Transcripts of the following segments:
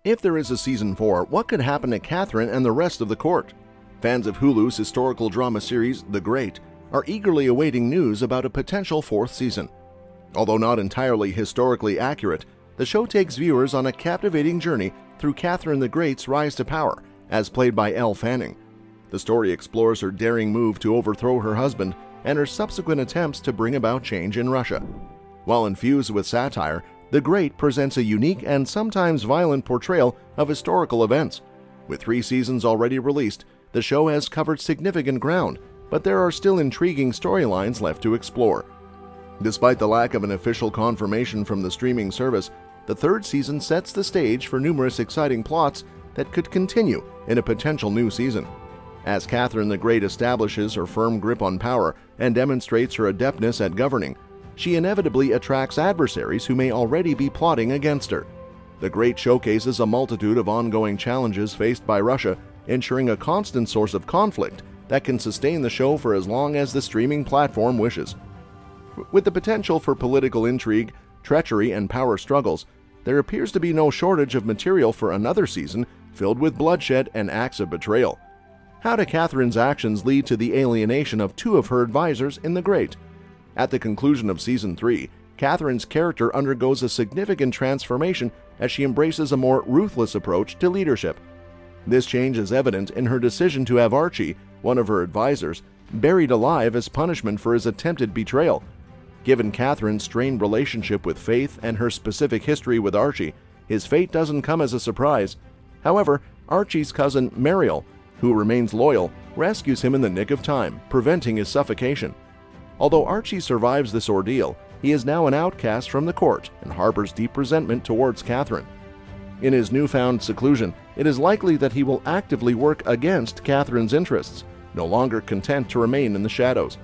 If there is a Season 4, what could happen to Catherine and the rest of the court? Fans of Hulu's historical drama series, The Great, are eagerly awaiting news about a potential 4th season. Although not entirely historically accurate, the show takes viewers on a captivating journey through Catherine the Great's rise to power, as played by Elle Fanning. The story explores her daring move to overthrow her husband and her subsequent attempts to bring about change in Russia. While infused with satire, The Great presents a unique and sometimes violent portrayal of historical events. With 3 seasons already released, the show has covered significant ground, but there are still intriguing storylines left to explore. Despite the lack of an official confirmation from the streaming service, the 3rd season sets the stage for numerous exciting plots that could continue in a potential new season. As Catherine the Great establishes her firm grip on power and demonstrates her adeptness at governing, she inevitably attracts adversaries who may already be plotting against her. The Great showcases a multitude of ongoing challenges faced by Russia, ensuring a constant source of conflict that can sustain the show for as long as the streaming platform wishes. With the potential for political intrigue, treachery, and power struggles, there appears to be no shortage of material for another season filled with bloodshed and acts of betrayal. How do Catherine's actions lead to the alienation of 2 of her advisors in The Great? At the conclusion of Season 3, Catherine's character undergoes a significant transformation as she embraces a more ruthless approach to leadership. This change is evident in her decision to have Archie, one of her advisors, buried alive as punishment for his attempted betrayal. Given Catherine's strained relationship with Faith and her specific history with Archie, his fate doesn't come as a surprise. However, Archie's cousin Mercurial, who remains loyal, rescues him in the nick of time, preventing his suffocation. Although Archie survives this ordeal, he is now an outcast from the court and harbors deep resentment towards Catherine. In his newfound seclusion, it is likely that he will actively work against Catherine's interests, no longer content to remain in the shadows.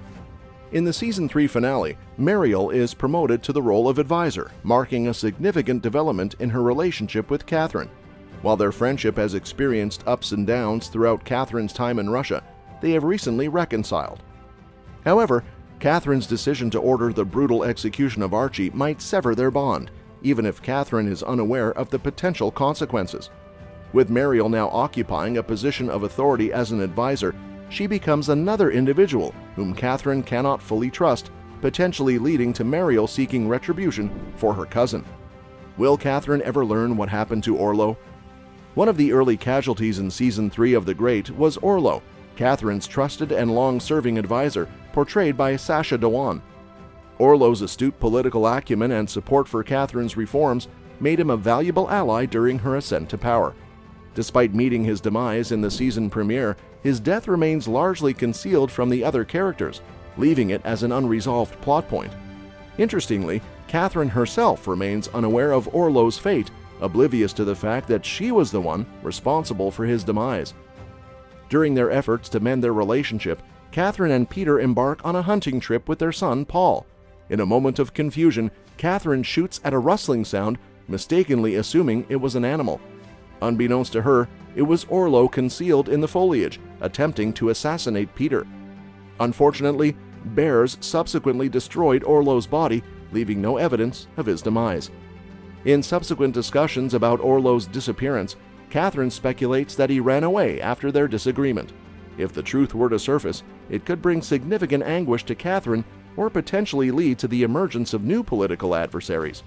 In the Season 3 finale, Mercurial is promoted to the role of advisor, marking a significant development in her relationship with Catherine. While their friendship has experienced ups and downs throughout Catherine's time in Russia, they have recently reconciled. However, Catherine's decision to order the brutal execution of Archie might sever their bond, even if Catherine is unaware of the potential consequences. With Mercurial now occupying a position of authority as an advisor, she becomes another individual whom Catherine cannot fully trust, potentially leading to Mercurial seeking retribution for her cousin. Will Catherine ever learn what happened to Orlo? One of the early casualties in Season 3 of The Great was Orlo, Catherine's trusted and long-serving advisor, portrayed by Sacha Dhawan. Orlo's astute political acumen and support for Catherine's reforms made him a valuable ally during her ascent to power. Despite meeting his demise in the season premiere, his death remains largely concealed from the other characters, leaving it as an unresolved plot point. Interestingly, Catherine herself remains unaware of Orlo's fate, oblivious to the fact that she was the one responsible for his demise. During their efforts to mend their relationship, Catherine and Peter embark on a hunting trip with their son, Paul. In a moment of confusion, Catherine shoots at a rustling sound, mistakenly assuming it was an animal. Unbeknownst to her, it was Orlo concealed in the foliage, attempting to assassinate Peter. Unfortunately, bears subsequently destroyed Orlo's body, leaving no evidence of his demise. In subsequent discussions about Orlo's disappearance, Catherine speculates that he ran away after their disagreement. If the truth were to surface, it could bring significant anguish to Catherine or potentially lead to the emergence of new political adversaries.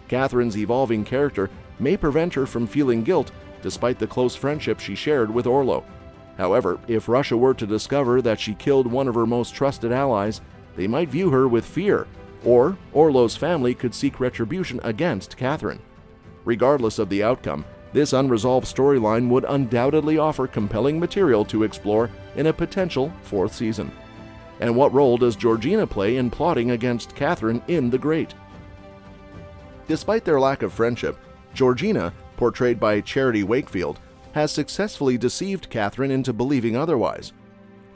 Catherine's evolving character may prevent her from feeling guilt despite the close friendship she shared with Orlo. However, if Russia were to discover that she killed one of her most trusted allies, they might view her with fear, or Orlo's family could seek retribution against Catherine. Regardless of the outcome, this unresolved storyline would undoubtedly offer compelling material to explore in a potential 4th season. And what role does Georgina play in plotting against Catherine in The Great? Despite their lack of friendship, Georgina, portrayed by Charity Wakefield, has successfully deceived Catherine into believing otherwise.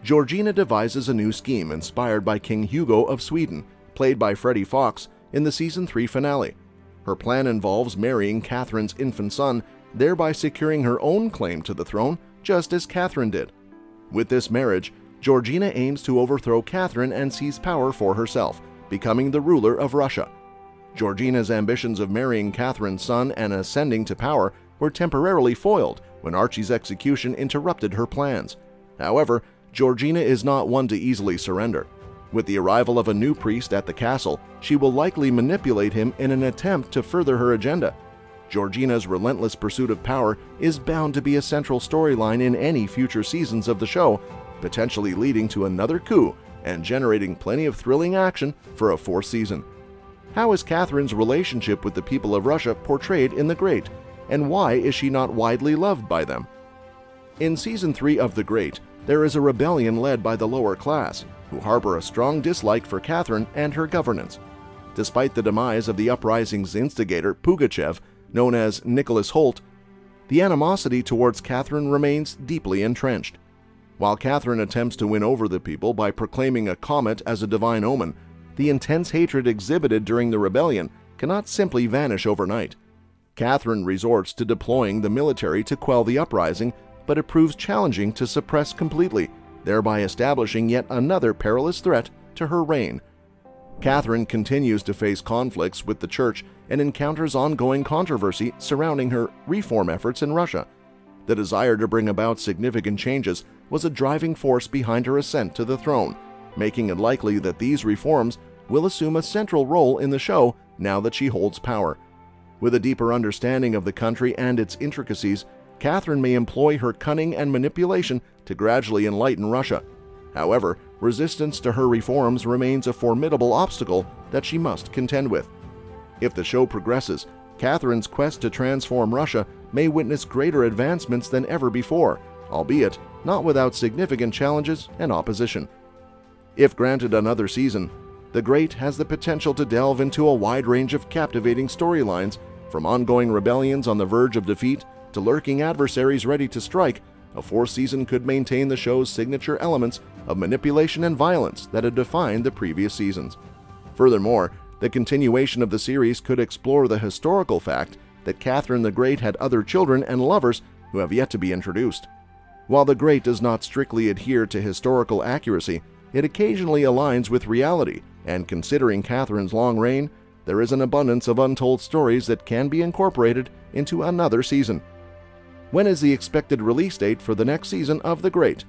Georgina devises a new scheme inspired by King Hugo of Sweden, played by Phoebe Fox, in the Season 3 finale. Her plan involves marrying Catherine's infant son, thereby securing her own claim to the throne, just as Catherine did. With this marriage, Georgina aims to overthrow Catherine and seize power for herself, becoming the ruler of Russia. Georgina's ambitions of marrying Catherine's son and ascending to power were temporarily foiled when Archie's execution interrupted her plans. However, Georgina is not one to easily surrender. With the arrival of a new priest at the castle, she will likely manipulate him in an attempt to further her agenda. Georgina's relentless pursuit of power is bound to be a central storyline in any future seasons of the show, potentially leading to another coup and generating plenty of thrilling action for a fourth season. How is Catherine's relationship with the people of Russia portrayed in The Great, and why is she not widely loved by them? In Season 3 of The Great, there is a rebellion led by the lower class, who harbor a strong dislike for Catherine and her governance. Despite the demise of the uprising's instigator, Pugachev, known as Nicholas Hoult, the animosity towards Catherine remains deeply entrenched. While Catherine attempts to win over the people by proclaiming a comet as a divine omen, the intense hatred exhibited during the rebellion cannot simply vanish overnight. Catherine resorts to deploying the military to quell the uprising, but it proves challenging to suppress completely, thereby establishing yet another perilous threat to her reign. Catherine continues to face conflicts with the Church and encounters ongoing controversy surrounding her reform efforts in Russia. The desire to bring about significant changes was a driving force behind her ascent to the throne, making it likely that these reforms will assume a central role in the show now that she holds power. With a deeper understanding of the country and its intricacies, Catherine may employ her cunning and manipulation to gradually enlighten Russia. However, resistance to her reforms remains a formidable obstacle that she must contend with. If the show progresses, Catherine's quest to transform Russia may witness greater advancements than ever before, albeit not without significant challenges and opposition. If granted another season, The Great has the potential to delve into a wide range of captivating storylines, from ongoing rebellions on the verge of defeat to lurking adversaries ready to strike. A fourth season could maintain the show's signature elements of manipulation and violence that had defined the previous seasons. Furthermore, the continuation of the series could explore the historical fact that Catherine the Great had other children and lovers who have yet to be introduced. While The Great does not strictly adhere to historical accuracy, it occasionally aligns with reality, and considering Catherine's long reign, there is an abundance of untold stories that can be incorporated into another season. When is the expected release date for the next season of The Great?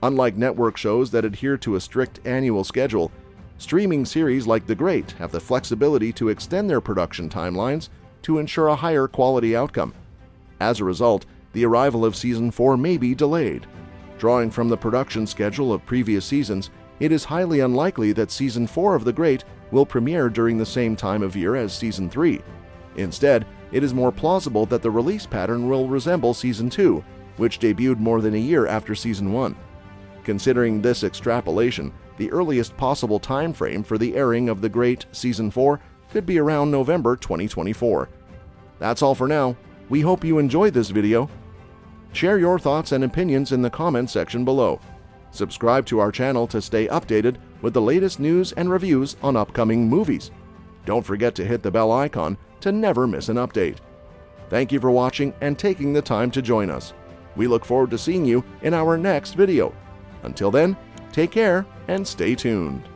Unlike network shows that adhere to a strict annual schedule, streaming series like The Great have the flexibility to extend their production timelines to ensure a higher quality outcome. As a result, the arrival of Season 4 may be delayed. Drawing from the production schedule of previous seasons, it is highly unlikely that Season 4 of The Great will premiere during the same time of year as Season 3. Instead, it is more plausible that the release pattern will resemble Season 2, which debuted more than a year after Season 1. Considering this extrapolation, the earliest possible time frame for the airing of The Great Season 4 could be around November 2024. That's all for now. We hope you enjoyed this video. Share your thoughts and opinions in the comment section below. Subscribe to our channel to stay updated with the latest news and reviews on upcoming movies. Don't forget to hit the bell icon to never miss an update. Thank you for watching and taking the time to join us. We look forward to seeing you in our next video. Until then, take care and stay tuned.